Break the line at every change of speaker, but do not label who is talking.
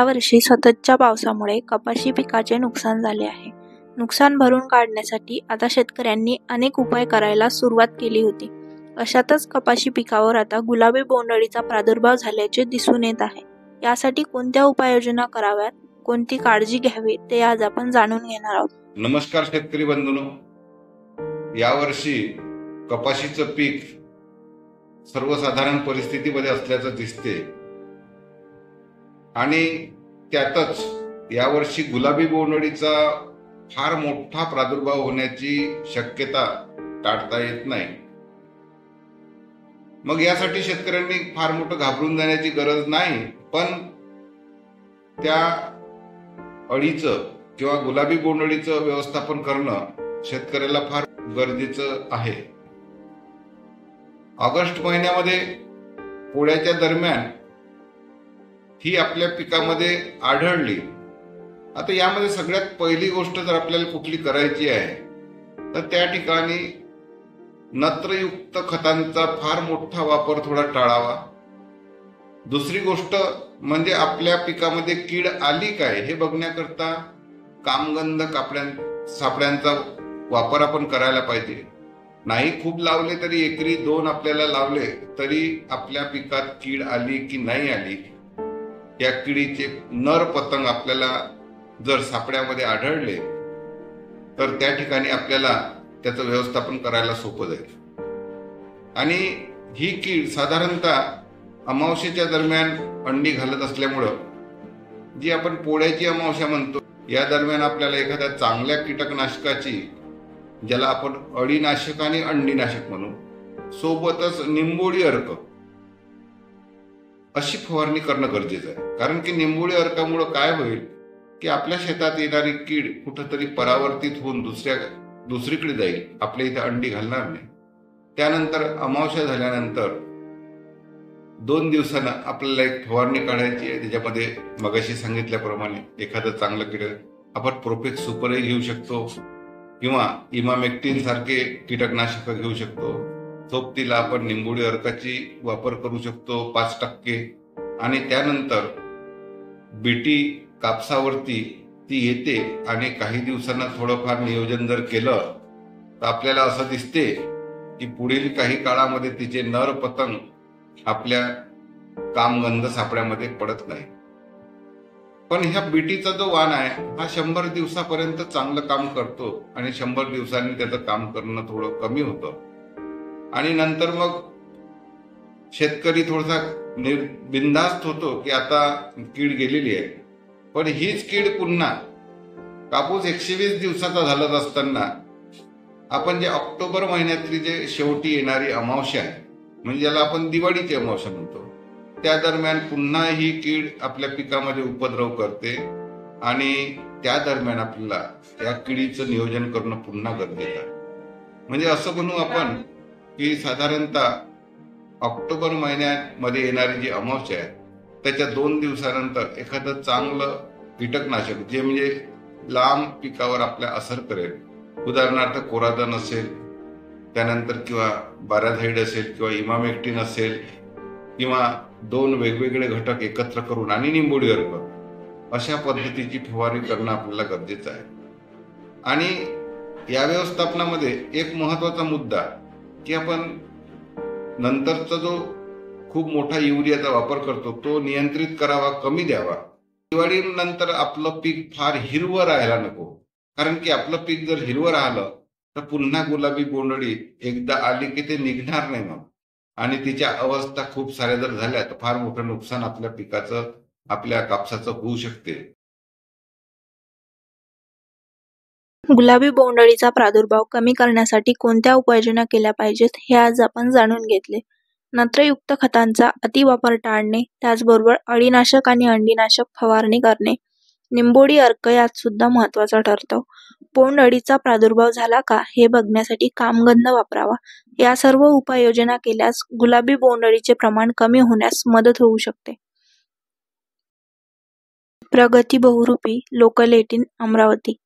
यावर्षी सततच्या पावसामुळे कपाशी पिकाचे नुकसान झाले आहे. नुकसान भरून काढण्यासाठी आता शेतकऱ्यांनी अनेक उपाय करायला सुरुवात केली होती. अशातच कपाशी पिकावर आता गुलाबी बोंडअळीचा प्रादुर्भाव झाल्याचे दिसून येत आहे. यासाठी कोणत्या उपाययोजना कराव्यात, कोणती काळजी घ्यावी ते आज आपण जाणून घेणार आहोत.
नमस्कार शेतकरी बंधूंनो, यावर्षी कपाशीचं पीक सर्वसाधारण परिस्थितीमध्ये असल्याचं दिसते आणि त्यातच यावर्षी गुलाबी बोंडअळीचा फार मोठा प्रादुर्भाव होण्याची शक्यता टाळता येत नाही. मग यासाठी शेतकऱ्यांनी फार मोठं घाबरून जाण्याची गरज नाही, पण त्या अळीचं किंवा गुलाबी बोंडअळीचं व्यवस्थापन करणं शेतकऱ्याला फार गरजेचं आहे. ऑगस्ट महिन्यामध्ये पोळ्याच्या दरम्यान ही आपल्या पिकामध्ये आढळली. आता यामध्ये सगळ्यात पहिली गोष्ट जर आपल्याला कुठली करायची आहे तर त्या ठिकाणी नत्रयुक्त खतांचा फार मोठा वापर थोडा टाळावा. दुसरी गोष्ट म्हणजे आपल्या पिकामध्ये कीड आली काय हे बघण्याकरता कामगंध सापड्यांचा वापर आपण करायला पाहिजे. नाही खूप लावले तरी एकरी 2 आपल्याला लावले तरी आपल्या पिकात कीड आली की नाही आली, या किडीचे नर पतंग आपल्याला जर सापड्यामध्ये आढळले तर त्या ठिकाणी आपल्याला त्याचं व्यवस्थापन करायला सोपं जाईल. आणि ही कीड साधारणतः अमावस्येच्या दरम्यान अंडी घालत असल्यामुळं, जी आपण पोळ्याची अमावस्या म्हणतो, या दरम्यान आपल्याला एखाद्या चांगल्या कीटकनाशकाची, ज्याला आपण अळीनाशक आणि अंडीनाशक म्हणू, सोबतच निंबोळी अर्क अशी फवारणी करणं गरजेचं आहे. कारण की निंबोळी अर्कामुळे काय होईल की आपल्या शेतात येणारी कीड कुठंतरी परावर्तित होऊन दुसरीकडे जाईल, आपल्या इथे अंडी घालणार नाही. त्यानंतर अमावस्या झाल्यानंतर 2 दिवसांना आपल्याला एक फवारणी काढायची आहे. त्याच्यामध्ये मगाशी सांगितल्याप्रमाणे एखादं चांगलं कीटक आपण प्रोफेक्स सुपरही घेऊ शकतो किंवा इमामेक्टिन सारखे कीटकनाशक घेऊ शकतो. सोबतीला आपण निंबोळी अर्काची वापर करू शकतो 5%. आणि त्यानंतर बीटी कापसावरती ती येते आणि काही दिवसांना थोडंफार नियोजन जर केलं तर आपल्याला असं दिसते की पुढील काही काळामध्ये तिचे नर पतंग आपल्या कामगंध सापड्यामध्ये पडत नाही. पण ह्या बीटीचा जो वाण आहे हा 100 दिवसापर्यंत चांगलं काम करतो आणि 100 दिवसांनी त्याचं काम करणं थोडं कमी होतं. आणि नंतर मग शेतकरी थोडासा बिनधास्त होतो की आता कीड गेलेली आहे. पण हीच कीड पुन्हा कापूस 120 दिवसाचा झाला असताना आपण जे ऑक्टोबर महिन्यातली जे शेवटी येणारी अमावस्या आहे, म्हणजे ज्याला आपण दिवाळीची अमावस्या म्हणतो, त्या दरम्यान पुन्हा ही कीड आपल्या पिकामध्ये उपद्रव करते आणि त्या दरम्यान आपल्याला या किडीचं नियोजन करणं पुन्हा गरजेचं आहे. म्हणजे असं म्हणू आपण की साधारणतः ऑक्टोबर महिन्यामध्ये येणारी जी अमावस्या आहे त्याच्या 2 दिवसानंतर एखादं चांगलं कीटकनाशक, जे म्हणजे लांब पिकावर आपल्या असर करेल, उदाहरणार्थ कोराजन असेल, त्यानंतर किंवा बाराझाईड असेल किंवा इमामेक्टिन असेल, किंवा 2 वेगवेगळे घटक एकत्र करून आणि निंबोळी अर्क अशा पद्धतीची फवारणी करणं आपल्याला गरजेचं आहे. आणि या व्यवस्थापनामध्ये एक महत्वाचा मुद्दा की आपण नंतरचा जो खूप मोठा युरियाचा वापर करतो तो नियंत्रित करावा, कमी द्यावा. दिवाळीनंतर आपलं पीक फार हिरवं राहायला नको, कारण की आपलं पीक जर हिरवं राहिलं तर पुन्हा गुलाबी बोंडअळी एकदा आली की ते निघणार नाही मग, आणि तिच्या अवस्था खूप साऱ्या जर झाल्या तर फार मोठं नुकसान आपल्या पिकाचं, आपल्या कापसाचं होऊ शकते.
गुलाबी बोंडअळीचा प्रादुर्भाव कमी करण्यासाठी कोणत्या उपाययोजना केल्या पाहिजेत हे आज आपण जाणून घेतले. नत्रयुक्त खतांचा अतिवापर टाळणे, त्याचबरोबर अळीनाशक आणि अंडीनाशक फवारणी करणे, निंबोळी अर्क यात सुद्धा महत्त्वाचा ठरतो. बोंडअळीचा प्रादुर्भाव झाला का हे बघण्यासाठी कामगंध वापरावा. या सर्व उपाययोजना केल्यास गुलाबी बोंडअळीचे प्रमाण कमी होण्यास मदत होऊ शकते. प्रगती बहुरूपी लोकल 18 अमरावती.